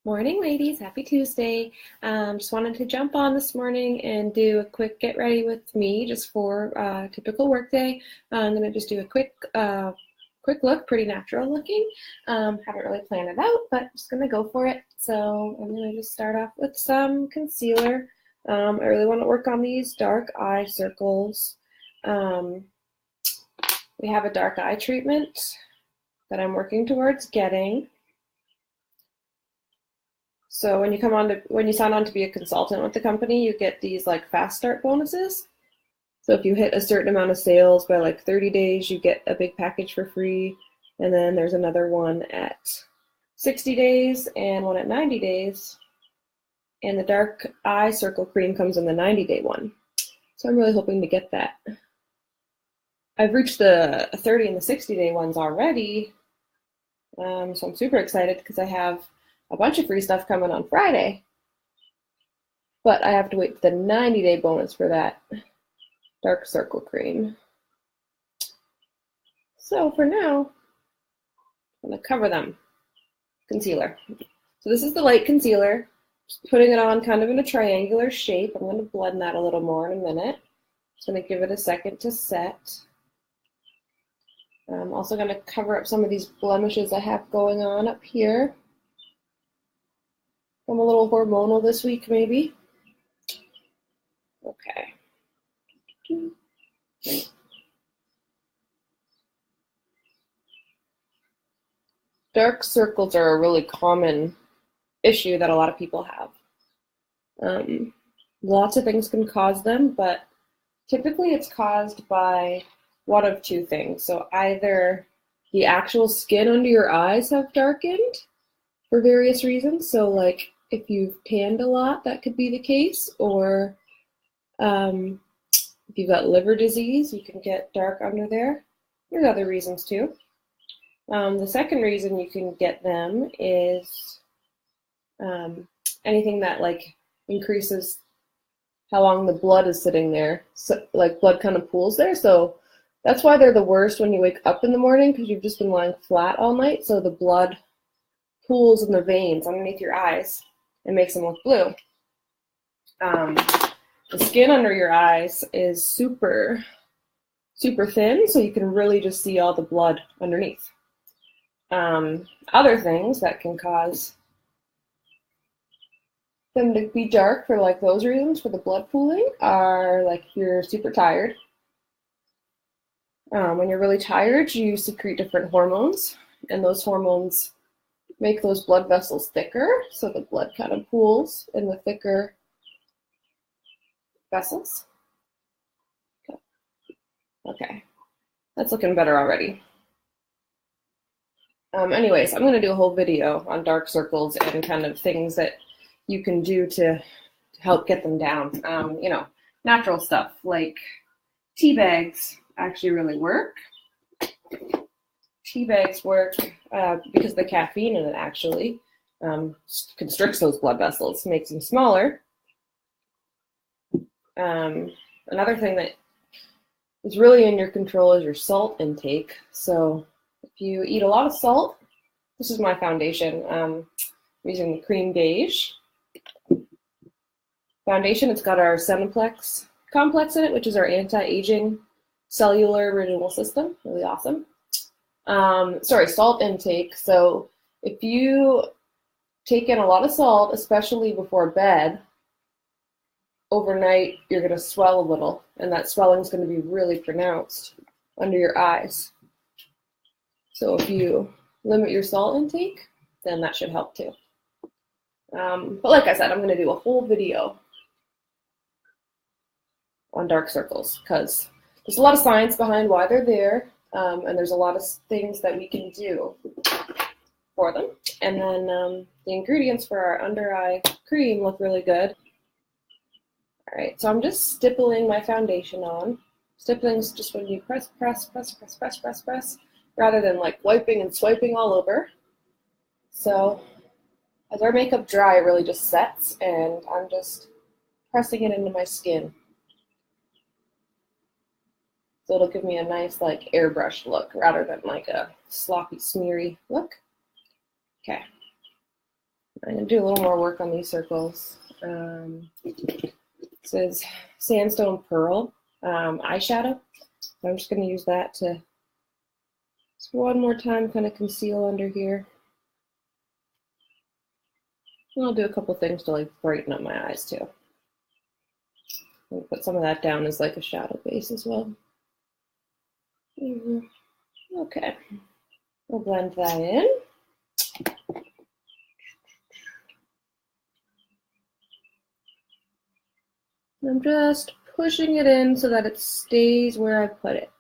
Morning, ladies. Happy Tuesday. Just wanted to jump on this morning and do a quick get ready with me just for a typical work day. I'm going to just do a quick look, pretty natural looking. Haven't really planned it out, but just going to go for it. So I'm going to just start off with some concealer. I really want to work on these dark eye circles. We have a dark eye treatment that I'm working towards getting. So when you sign on to be a consultant with the company, you get these like fast start bonuses. So if you hit a certain amount of sales by like 30 days, you get a big package for free. And then there's another one at 60 days and one at 90 days. And the dark eye circle cream comes in the 90-day one. So I'm really hoping to get that. I've reached the 30 and the 60-day ones already. So I'm super excited because I have a bunch of free stuff coming on Friday, but I have to wait for the 90-day bonus for that dark circle cream. So for now, I'm going to cover them. Concealer. So this is the light concealer. Just putting it on kind of in a triangular shape. I'm going to blend that a little more in a minute. Just going to give it a second to set. I'm also going to cover up some of these blemishes I have going on up here. I'm a little hormonal this week, maybe. Okay. Dark circles are a really common issue that a lot of people have. Lots of things can cause them, but typically it's caused by one of two things. So either the actual skin under your eyes have darkened for various reasons. So like if you've tanned a lot, that could be the case. Or if you've got liver disease, you can get dark under there. There's other reasons too. The second reason you can get them is anything that like increases how long the blood is sitting there. So like blood kind of pools there. So that's why they're the worst when you wake up in the morning, because you've just been lying flat all night. So the blood pools in the veins underneath your eyes and makes them look blue. The skin under your eyes is super, super thin, so you can really just see all the blood underneath. Other things that can cause them to be dark for like those reasons, for the blood pooling, are like if you're super tired. When you're really tired, you secrete different hormones, and those hormones make those blood vessels thicker, so the blood kind of pools in the thicker vessels. Okay, that's looking better already. Anyways, I'm going to do a whole video on dark circles and kind of things that you can do to help get them down. You know, natural stuff like tea bags actually really work. Tea bags work because the caffeine in it actually constricts those blood vessels, makes them smaller. Another thing that is really in your control is your salt intake. So if you eat a lot of salt, this is my foundation. I'm using the Cream Beige foundation. It's got our Cineplex complex in it, which is our anti-aging cellular renewal system. Really awesome. Salt intake. So if you take in a lot of salt, especially before bed, overnight you're going to swell a little, and that swelling is going to be really pronounced under your eyes. So if you limit your salt intake, then that should help too. But like I said, I'm going to do a whole video on dark circles because there's a lot of science behind why they're there, and there's a lot of things that we can do for them. And then the ingredients for our under eye cream look really good. All right, so I'm just stippling my foundation on. Stippling is just when you press, rather than like wiping and swiping all over. So as our makeup dry, it really just sets, and I'm just pressing it into my skin. So it'll give me a nice like airbrushed look rather than like a sloppy, smeary look. Okay. I'm going to do a little more work on these circles. It says Sandstone Pearl eyeshadow. So I'm just going to use that to just one more time kind of conceal under here. And I'll do a couple things to like brighten up my eyes too. I'll put some of that down as like a shadow base as well. Okay, we'll blend that in. I'm just pushing it in so that it stays where I put it.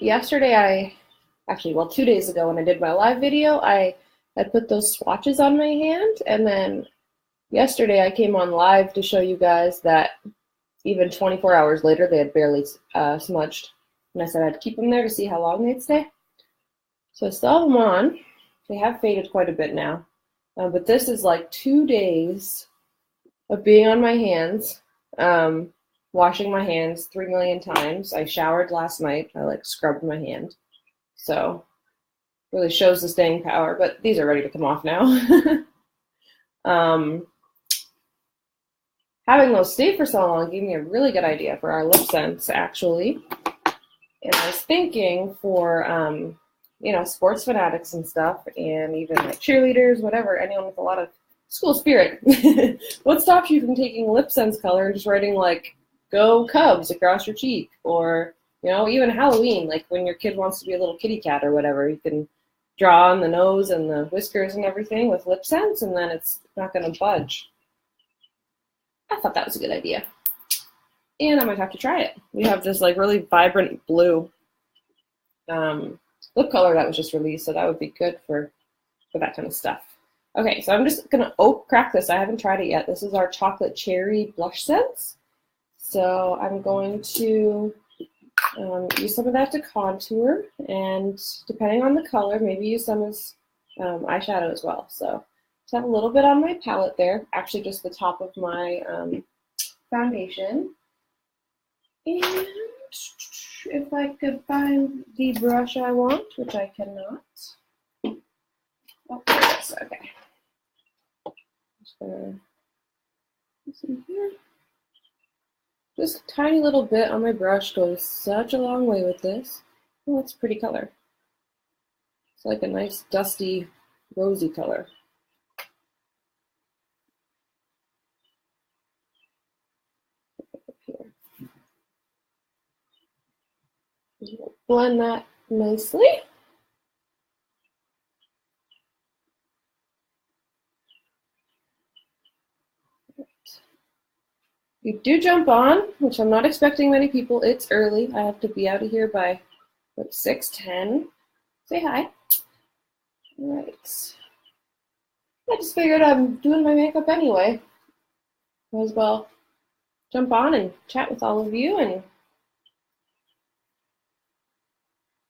Yesterday, 2 days ago when I did my live video, I had put those swatches on my hand, and then yesterday I came on live to show you guys that even 24 hours later they had barely smudged. And I said I'd keep them there to see how long they'd stay. So I still have them on. They have faded quite a bit now. But this is like 2 days of being on my hands, washing my hands 3 million times. I showered last night. I like scrubbed my hand. So really shows the staying power, but these are ready to come off now. Having those stay for so long gave me a really good idea for our lip scents, actually. And I was thinking for, sports fanatics and stuff, and even like cheerleaders, whatever, anyone with a lot of school spirit. What stops you from taking lip sense color and just writing like "Go Cubs" across your cheek? Or, even Halloween, like when your kid wants to be a little kitty cat or whatever, you can draw on the nose and the whiskers and everything with lip sense, and then it's not going to budge. I thought that was a good idea. And I might have to try it. We have this like really vibrant blue lip color that was just released, so that would be good for that kind of stuff. Okay, so I'm just gonna crack this. I haven't tried it yet. This is our chocolate cherry blush scents. So I'm going to use some of that to contour, and depending on the color, maybe use some as eyeshadow as well. So just have a little bit on my palette there, actually just the top of my foundation. And if I could find the brush I want, which I cannot. Oh, there it is. Okay. Just gonna put some here. Just a tiny little bit on my brush goes such a long way with this. Oh, that's a pretty color. It's like a nice dusty, rosy color. We'll blend that nicely. You do jump on, which I'm not expecting many people. It's early. I have to be out of here by 6:10. Say hi. All right. I just figured I'm doing my makeup anyway. Might as well jump on and chat with all of you and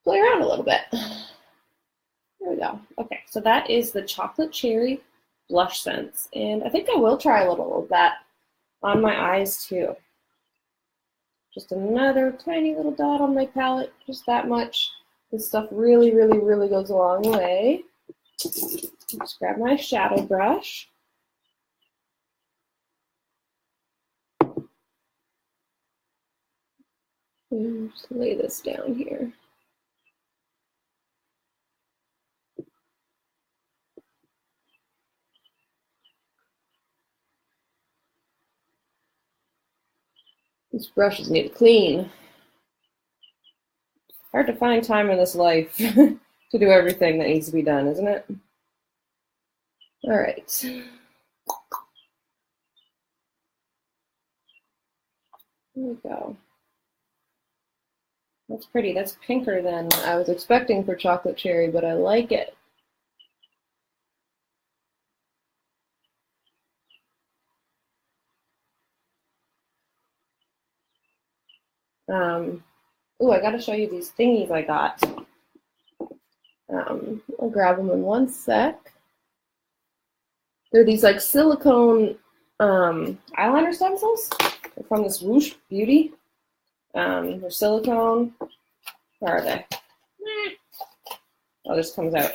play around a little bit. There we go. Okay, so that is the chocolate cherry blush scents. And I think I will try a little of that on my eyes too. Just another tiny little dot on my palette, just that much. This stuff really, really, really goes a long way. Just grab my shadow brush. And just lay this down here. These brushes need to clean. Hard to find time in this life to do everything that needs to be done, isn't it? All right. There we go. That's pretty. That's pinker than I was expecting for chocolate cherry, but I like it. Oh, I got to show you these thingies I got. I'll grab them in one sec. They're these like silicone eyeliner stencils. They're from this Whoosh Beauty. They're silicone. Where are they? Oh, this comes out.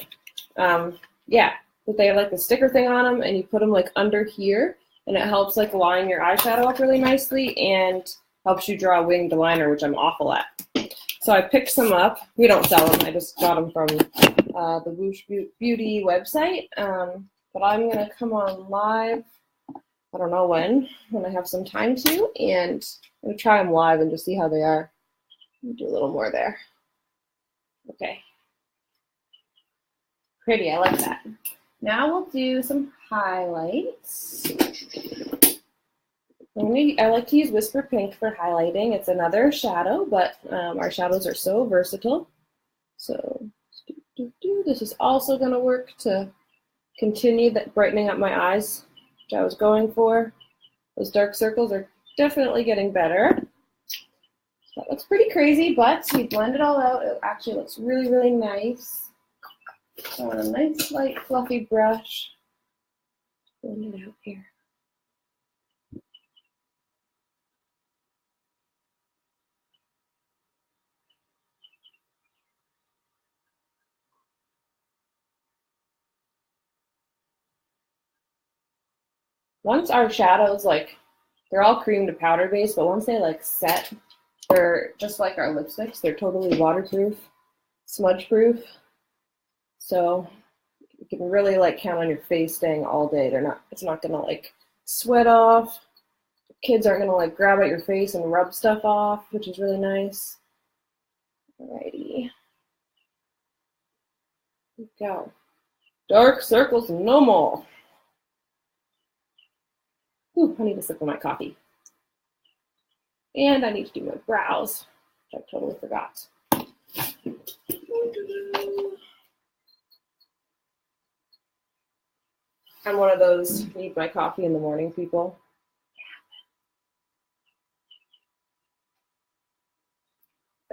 Yeah, but they have like the sticker thing on them, and you put them like under here, and it helps like line your eyeshadow up really nicely and helps you draw a winged liner, which I'm awful at. So I picked some up. We don't sell them. I just got them from the Whoosh Beauty website. But I'm going to come on live, I don't know when I have some time to, and I'm going to try them live and just see how they are. Do a little more there. Okay. Pretty, I like that. Now we'll do some highlights. I like to use Whisper Pink for highlighting. It's another shadow, but our shadows are so versatile. So this is also going to work to continue that brightening up my eyes, which I was going for. Those dark circles are definitely getting better. That looks pretty crazy, but we blend it all out. It actually looks really, really nice. So on a nice, light, fluffy brush, blend it out here. Once our shadows, like, they're all cream to powder base, but once they like set, they're just like our lipsticks. They're totally waterproof, smudge proof. So you can really like count on your face staying all day. It's not gonna like sweat off. Kids aren't gonna like grab at your face and rub stuff off, which is really nice. Alrighty. Here we go. Dark circles no more. Ooh, I need to sip of my coffee. And I need to do my brows, which I totally forgot. I'm one of those need my coffee in the morning people.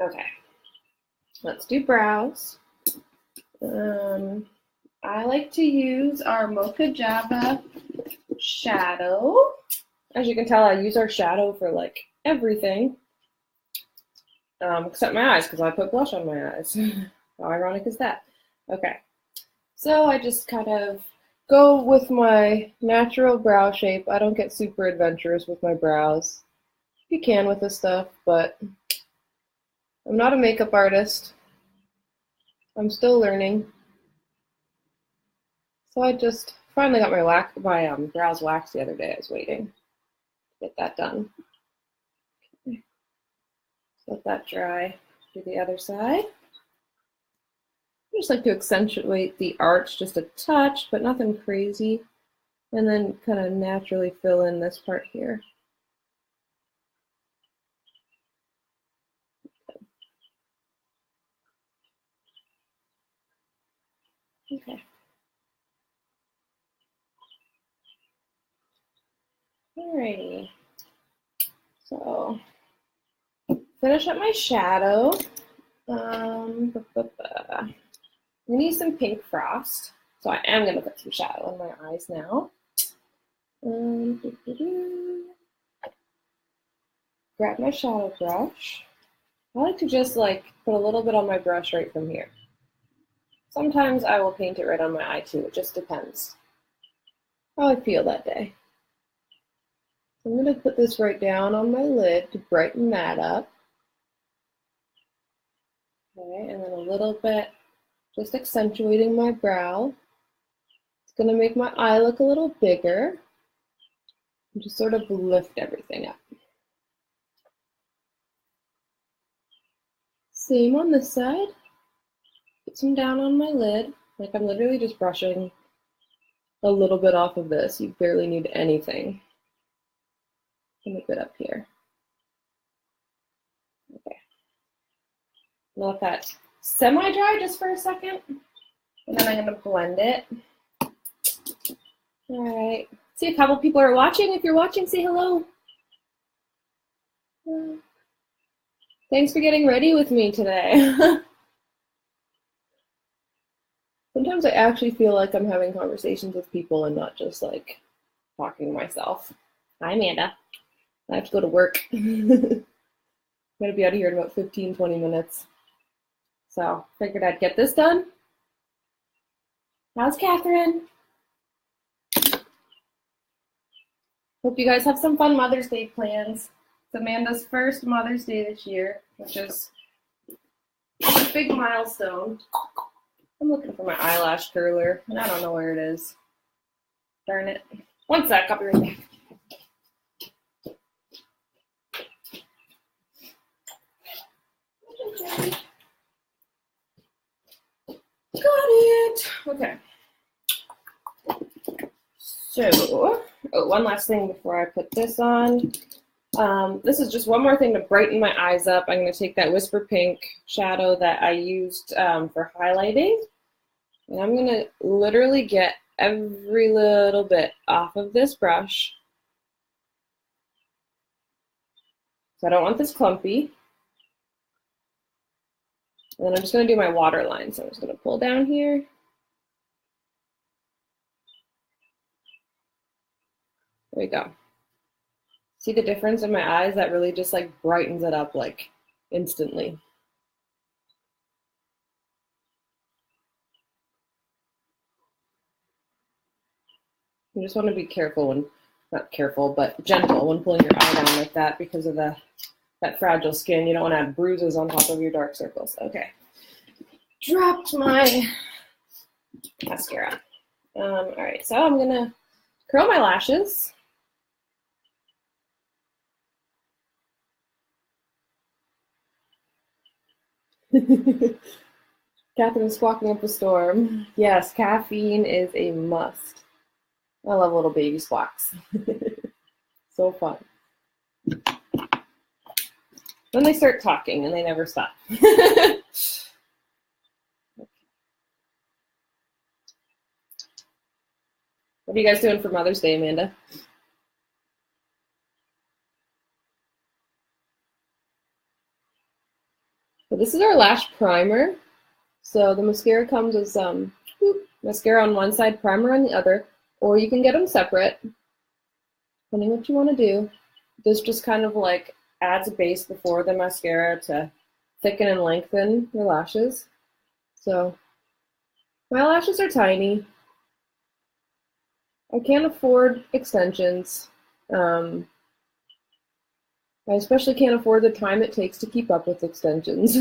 Okay, let's do brows. I like to use our Mocha Java shadow. As you can tell, I use our shadow for like everything, except my eyes, because I put blush on my eyes. How ironic is that? Okay, so I just kind of go with my natural brow shape. I don't get super adventurous with my brows. You can with this stuff, but I'm not a makeup artist. I'm still learning. So I just finally got my brows waxed the other day. I was waiting to get that done. Okay. Let that dry. Do the other side. I just like to accentuate the arch just a touch, but nothing crazy. And then kind of naturally fill in this part here. Okay. Alrighty. So finish up my shadow. I need some pink frost. So I am going to put some shadow in my eyes now. Grab my shadow brush. I like to just like put a little bit on my brush right from here. Sometimes I will paint it right on my eye too. It just depends how I feel that day. So I'm going to put this right down on my lid to brighten that up. Okay, and then a little bit, just accentuating my brow. It's going to make my eye look a little bigger. And just sort of lift everything up. Same on this side. Put some down on my lid. Like I'm literally just brushing a little bit off of this. You barely need anything. And a bit up here. Okay. Let that semi-dry just for a second. And then I'm going to blend it. All right. See, a couple people are watching. If you're watching, say hello. Thanks for getting ready with me today. Sometimes I actually feel like I'm having conversations with people and not just like talking to myself. Hi, Amanda. I have to go to work. I'm gonna be out of here in about 15, 20 minutes. So figured I'd get this done. How's Catherine? Hope you guys have some fun Mother's Day plans. It's Amanda's first Mother's Day this year, which is a big milestone. I'm looking for my eyelash curler, and I don't know where it is. Darn it. One sec, I'll be right back. Got it. Okay. So, one last thing before I put this on. This is just one more thing to brighten my eyes up. I'm going to take that Whisper Pink shadow that I used for highlighting, and I'm going to literally get every little bit off of this brush. So I don't want this clumpy. And then I'm just going to do my waterline. So I'm just going to pull down here. There we go. See the difference in my eyes? That really just like brightens it up like instantly. You just want to be careful when, not careful, but gentle when pulling your eye down like that because of that fragile skin. You don't want to have bruises on top of your dark circles. Okay. Dropped my mascara. All right, so I'm gonna curl my lashes. Catherine's squawking up a storm. Yes, caffeine is a must. I love little baby squawks. So fun. Then they start talking and they never stop. What are you guys doing for Mother's Day, Amanda? So this is our lash primer. So the mascara comes as mascara on one side, primer on the other, or you can get them separate, depending what you want to do. This just kind of like adds a base before the mascara to thicken and lengthen your lashes. So my lashes are tiny. I can't afford extensions. I especially can't afford the time it takes to keep up with extensions.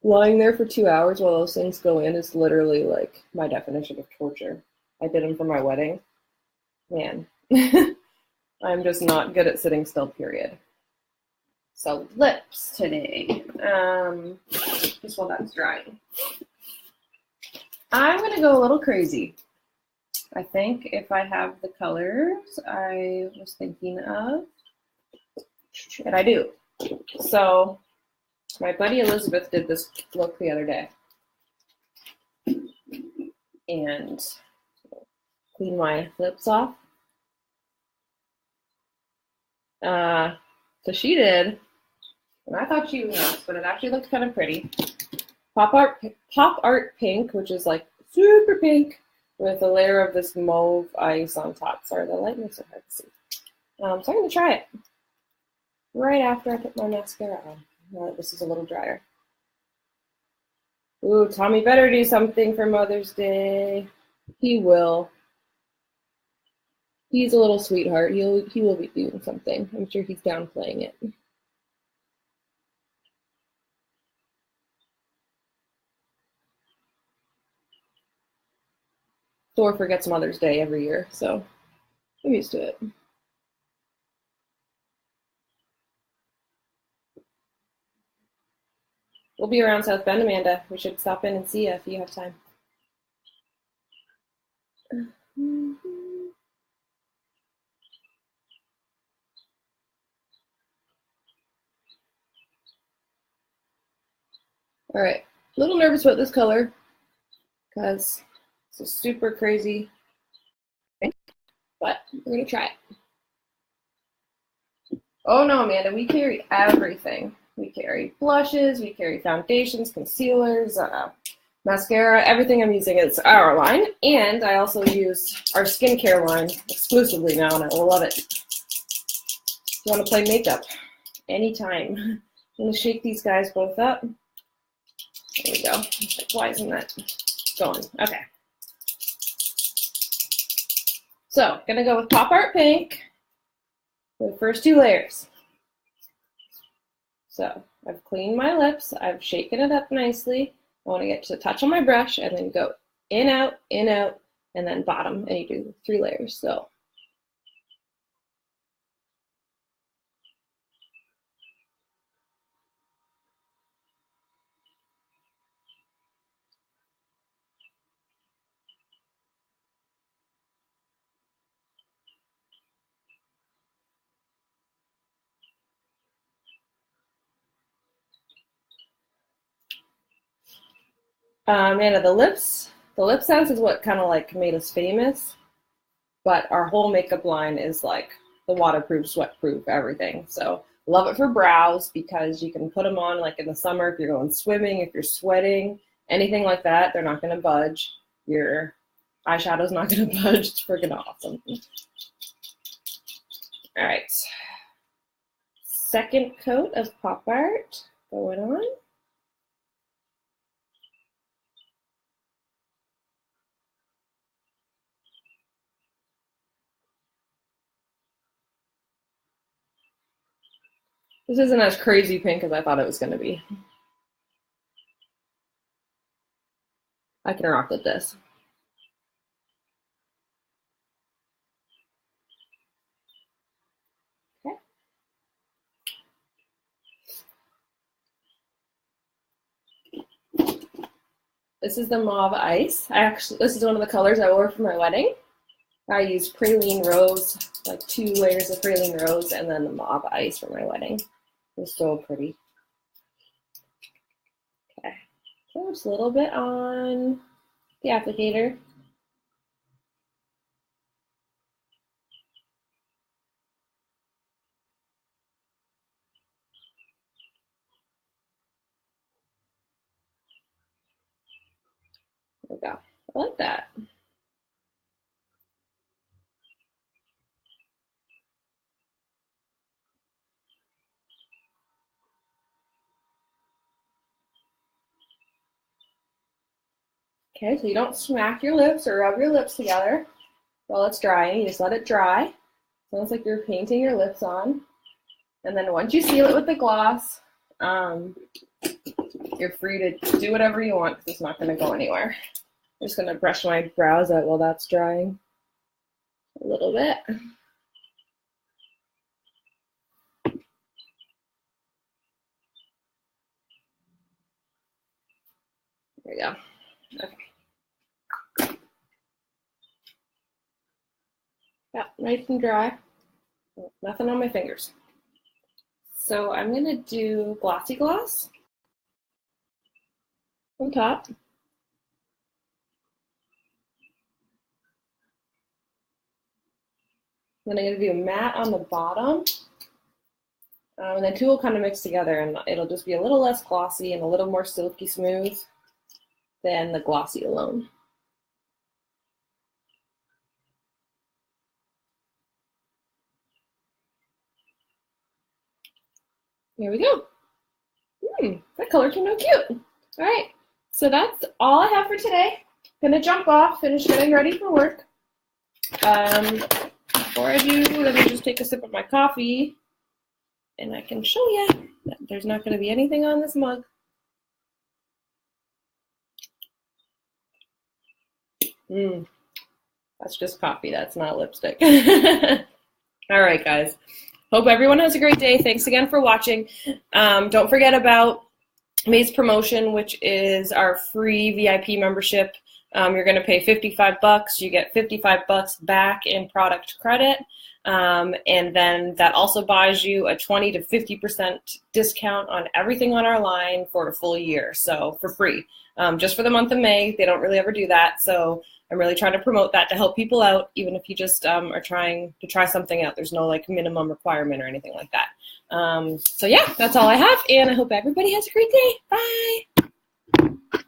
Lying there for 2 hours while those things go in is literally like my definition of torture. I did them for my wedding. Man, I'm just not good at sitting still, period. So lips today, just while that's drying. I'm gonna go a little crazy. I think if I have the colors I was thinking of, and I do. So my buddy Elizabeth did this look the other day. And clean my lips off. So she did, and I thought she was, but it actually looked kind of pretty. Pop art pink, which is like super pink, with a layer of this mauve ice on top. Sorry, the light makes it hard to see. So I'm going to try it right after I put my mascara on. Now that this is a little drier. Ooh, Tommy better do something for Mother's Day. He will. He's a little sweetheart. He will be doing something. I'm sure he's downplaying it. Thor forgets Mother's Day every year, so I'm used to it. We'll be around South Bend, Amanda. We should stop in and see you if you have time. All right, a little nervous about this color because it's a super crazy pink, but we're gonna try it. Oh no, Amanda, we carry everything. We carry blushes, we carry foundations, concealers, mascara, everything I'm using is our line, and I also use our skincare line exclusively now, and I love it. If you want to play makeup anytime. I'm going to shake these guys both up. There we go. Like, why isn't that going? Okay. So, going to go with Pop Art Pink for the first 2 layers. So, I've cleaned my lips. I've shaken it up nicely. I want to get to the touch on my brush and then go in, out, and then bottom, and you do 3 layers. So, Anna, the lip sense is what kind of like made us famous, but our whole makeup line is like the waterproof, sweatproof, everything. So love it for brows because you can put them on like in the summer if you're going swimming, if you're sweating, anything like that. They're not going to budge. Your eyeshadow's not going to budge. It's freaking awesome. All right. Second coat of Pop Art going on. This isn't as crazy pink as I thought it was going to be. I can rock with this. Okay. This is the Mauve Ice. This is one of the colors I wore for my wedding. I used Praline Rose, like 2 layers of Praline Rose, and then the Mauve Ice for my wedding. It was so pretty. Okay, so just a little bit on the applicator. There we go. I like that. Okay, so you don't smack your lips or rub your lips together while it's drying. You just let it dry. It's almost like you're painting your lips on. And then once you seal it with the gloss, you're free to do whatever you want because it's not going to go anywhere. I'm just going to brush my brows out while that's drying a little bit. There we go. Okay. Yeah, nice and dry. Nothing on my fingers. So I'm going to do Glossy Gloss on top. Then I'm going to do a matte on the bottom. And the two will kind of mix together and it'll just be a little less glossy and a little more silky smooth than the glossy alone. Here we go. That color came out cute. All right, so that's all I have for today. Gonna jump off, finish getting ready for work. Before I do, let me just take a sip of my coffee and I can show you that there's not gonna be anything on this mug. That's just coffee, that's not lipstick. All right, guys. Hope everyone has a great day. Thanks again for watching. Don't forget about May's promotion, which is our free VIP membership. You're going to pay $55. You get $55 back in product credit. And then that also buys you a 20 to 50% discount on everything on our line for a full year. So for free, just for the month of May. They don't really ever do that. So I'm really trying to promote that to help people out, even if you just are trying to try something out. There's no like minimum requirement or anything like that. So yeah, that's all I have. And I hope everybody has a great day. Bye.